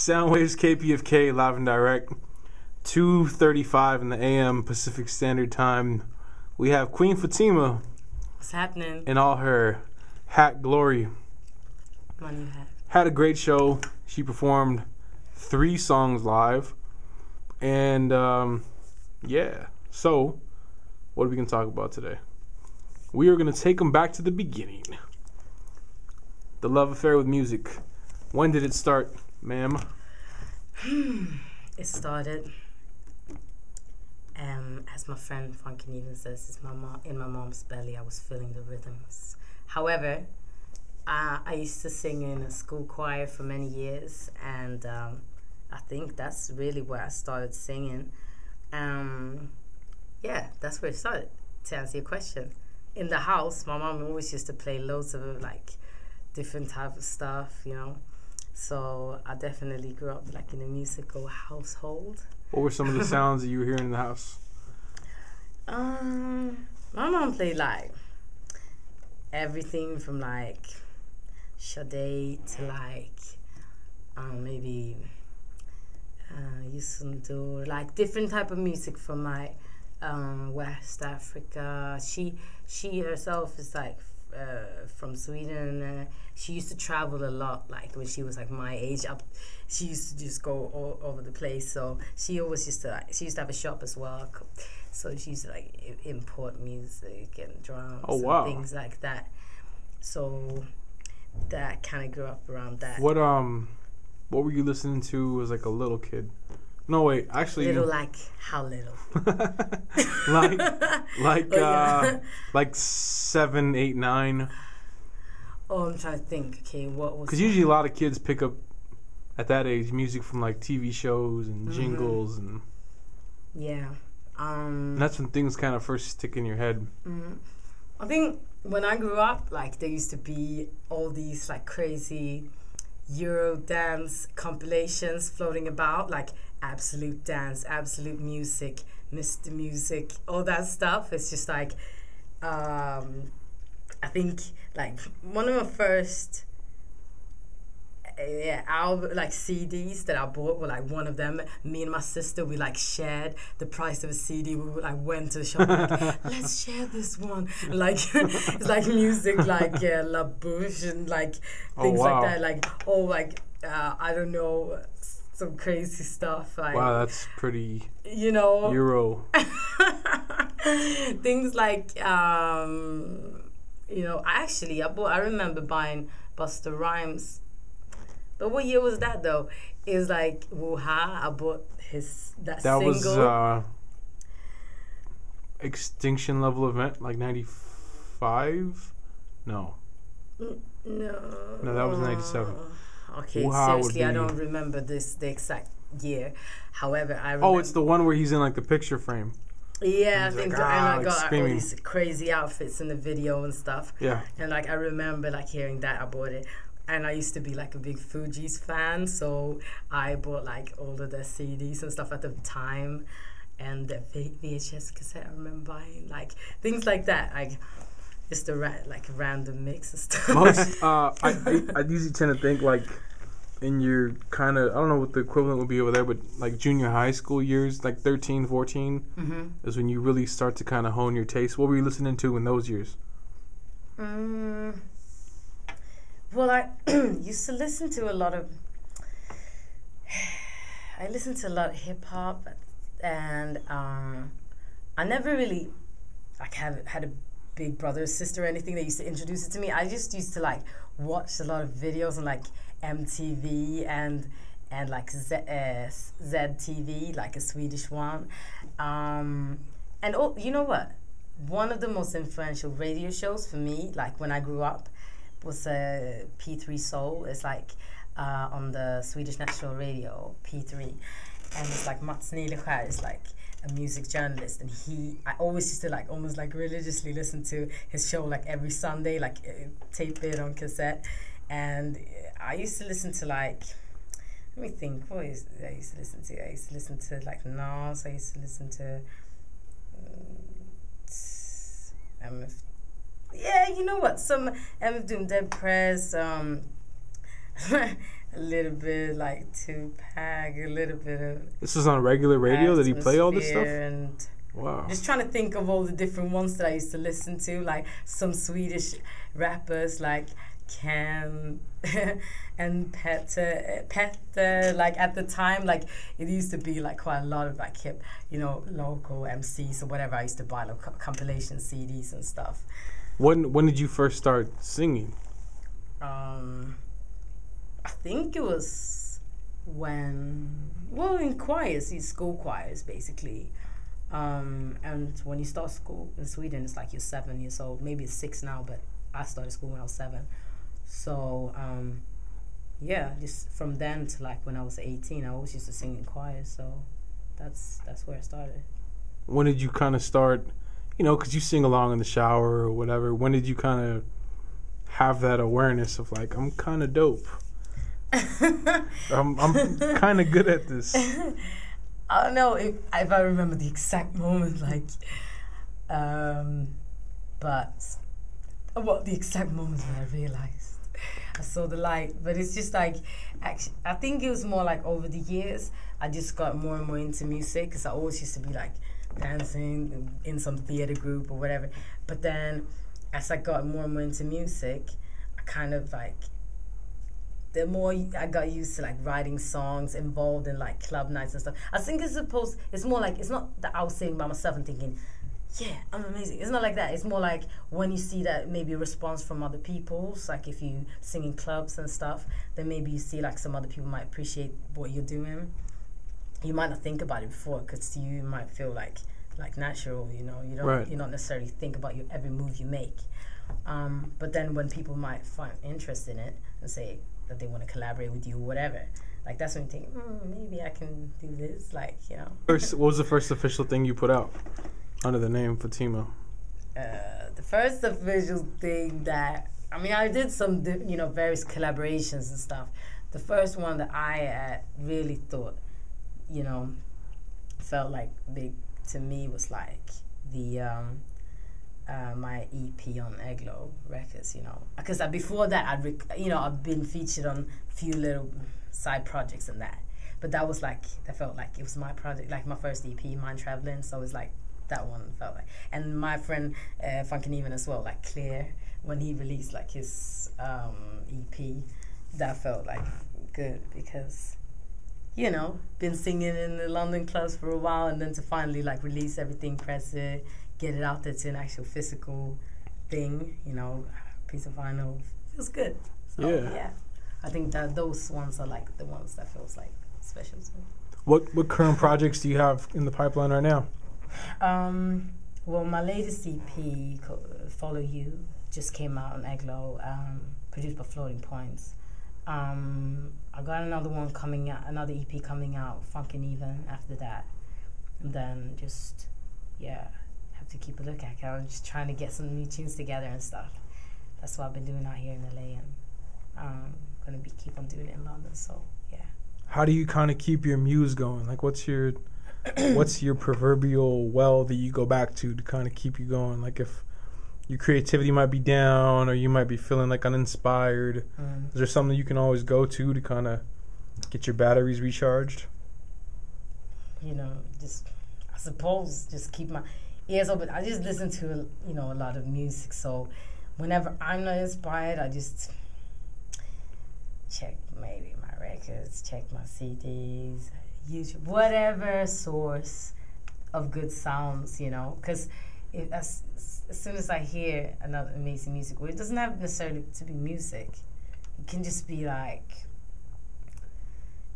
Soundwaves KPFK live and direct, 2:35 in the AM Pacific Standard Time. We have Queen Fatima. What's happening? In all her hat glory. Money hat. Had a great show. She performed 3 songs live. And, yeah. So, what are we going to talk about today? We are going to take them back to the beginning. The love affair with music. When did it start, ma'am? It started, as my friend Frankie even says, it's in my mom's belly. I was feeling the rhythms. However, I used to sing in a school choir for many years, and I think that's really where I started singing. Yeah, that's where it started, to answer your question. In the house, my mom always used to play loads of, like, different type of stuff, you know. So I definitely grew up, like, in a musical household. What were some of the sounds that you were hearing in the house? My mom played, like, everything from, like, Sade to, like, maybe Yusundur, like, different type of music from, like, West Africa. She herself is, like, from Sweden. She used to travel a lot, like when she was like my age. She used to just go all over the place. So she always used to she used to have a shop as well. So she used to like import music and drums and things like that. So that kind of grew up around that. What were you listening to as like a little kid? No, wait, actually. Little, like how little? like 7, 8, 9. Oh, I'm trying to think. Okay, what was? Because usually a lot of kids pick up at that age music from like TV shows and jingles and. Yeah. And that's when things kind of first stick in your head. I think when I grew up, like there used to be all these like crazy Euro dance compilations floating about, like Absolute Dance, Absolute Music, Mr. Music, all that stuff. It's just like, I think like one of my first album, like CDs that I bought were like one of them. Me and my sister, we like shared the price of a CD. We like went to the shop and like, let's share this one. Like it's like music like La Bouche and like things like that. Like I don't know, some crazy stuff. Like, wow, that's pretty. You know, Euro. Things like you know, I remember buying Busta Rhymes. But what year was that though? It was like Wuha. I bought that single. Was Extinction Level Event, like 95? No. No, that was 97. Okay, Wuha seriously, I don't remember the exact year. However, I remember. Oh, it's the one where he's in like the picture frame. Yeah, I think so. And I got screaming. all these crazy outfits in the video and stuff. Yeah. And like I remember like hearing that. I bought it. And I used to be like a big Fugees fan, so I bought like all of their CDs and stuff at the time, and the VHS cassette. I remember buying like things like that, like just a random mix of stuff. Most I usually tend to think like in your kind of, I don't know what the equivalent would be over there, but like junior high school years, like 13, 14, is when you really start to kind of hone your taste. What were you listening to in those years? Well, I used to listen to a lot of. I listened to a lot of hip hop, and I never really like had a big brother or sister or anything that used to introduce it to me. I just used to like watch a lot of videos on like MTV and like ZTV, like a Swedish one, and you know what? One of the most influential radio shows for me, like when I grew up, was P3 Soul. It's like on the Swedish National Radio, P3, and it's like Mats Nileskär is like a music journalist, and I always used to like almost like religiously listen to his show like every Sunday, like tape it on cassette, and I used to listen to like, let me think, what is I used to listen to? I used to listen to like Nas. I used to listen to yeah, you know what? Some MF Doom, Dead Prez, a little bit like Tupac, a little bit of This was on regular radio. Did he play all this stuff? And Wow. just trying to think of all the different ones that I used to listen to, like some Swedish rappers like Cam and Petter. Like at the time, like it used to be like quite a lot of like hip, local MCs or whatever. I used to buy like compilation CDs and stuff. When did you first start singing? I think it was in choirs, these school choirs basically. And when you start school in Sweden, it's like you're 7 years old. Maybe it's 6 now, but I started school when I was 7. So, just from then to like when I was 18, I always used to sing in choirs. So that's where I started. When did you kind of start, because you sing along in the shower or whatever, when did you kind of have that awareness of like, I'm kind of dope? I'm kind of good at this. I don't know if I remember the exact moment, like, but the exact moment when I realized I saw the light. But it's just like, actually, I think it was more like over the years, I just got more and more into music because I always used to be like dancing in some theater group or whatever. But then as I got more and more into music, I kind of like, the more I got used to like writing songs, involved in like club nights and stuff. I think it's more like, it's not that I was sitting by myself and thinking, yeah, I'm amazing. It's not like that. It's more like when you see that maybe a response from other people. So like if you sing in clubs and stuff, then maybe you see like some other people might appreciate what you're doing. You might not think about it before because to you it might feel like natural, you don't Right. You don't necessarily think about your every move you make. But then when people might find interest in it and say that they want to collaborate with you or whatever, like that's when you think, maybe I can do this, What was the first official thing you put out under the name Fatima? The first official thing that, I did some, various collaborations and stuff. The first one that I really thought, felt like big to me was like the my EP on Eglo Records, because before that I've been featured on a few little side projects and that, but that felt like it was my project, like my first EP, Mind Traveling. So it was like that one felt like, and my friend Funkin' Even as well, like Clear, when he released like his EP, that felt like good because been singing in the London clubs for a while, and then to finally like release everything, press it, get it out there to an actual physical thing, piece of vinyl, feels good. So yeah, I think that those ones are like the ones that feels like special to me. What current projects do you have in the pipeline right now? Well, my latest EP, Follow You, just came out on Eglo, produced by Floating Points. I got another one coming out, another EP coming out, Funkin' Even, after that. And then just, have to keep a look at it. I'm just trying to get some new tunes together and stuff. That's what I've been doing out here in LA, and I'm going to keep on doing it in London, so yeah. How do you kind of keep your muse going? Like, what's your proverbial well that you go back to kind of keep you going? Like if your creativity might be down or you might be feeling like uninspired, is there something you can always go to kind of get your batteries recharged? I suppose just keep my ears open. I just listen to a lot of music, so whenever I'm not inspired, I just check maybe my records, check my CDs, YouTube, whatever source of good sounds, because as soon as I hear another amazing music, it doesn't have necessarily to be music. It can just be like,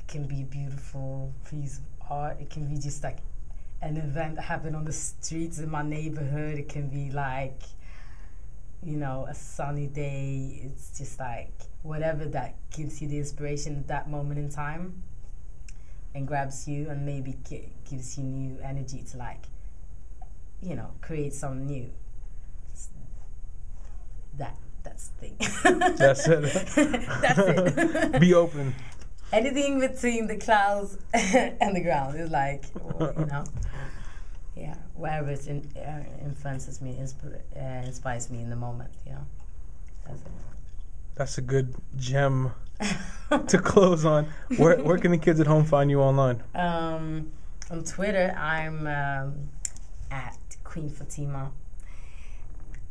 it can be a beautiful piece of art. It can be just like an event that happened on the streets in my neighborhood. It can be like, a sunny day. It's just like whatever that gives you the inspiration at that moment in time and grabs you and maybe gives you new energy to like, create something new. That's the thing. That's it. That's it. Be open. Anything between the clouds and the ground is like, wherever it influences me, inspires me in the moment, That's it. That's a good gem to close on, where can the kids at home find you online? On Twitter, I'm at Queen Fatima.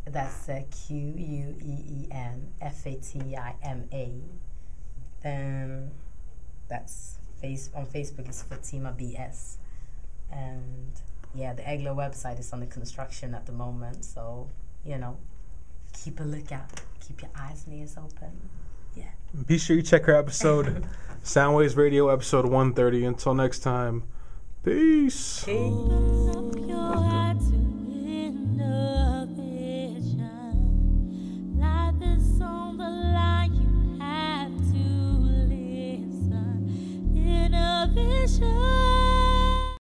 That's QueenFatima. Then that's on Facebook is Fatima BS. And yeah, the Eglo website is under construction at the moment, so keep a lookout. Keep your eyes and ears open. Yeah. Be sure you check her episode, Soundwaves Radio episode 130. Until next time, peace. Peace.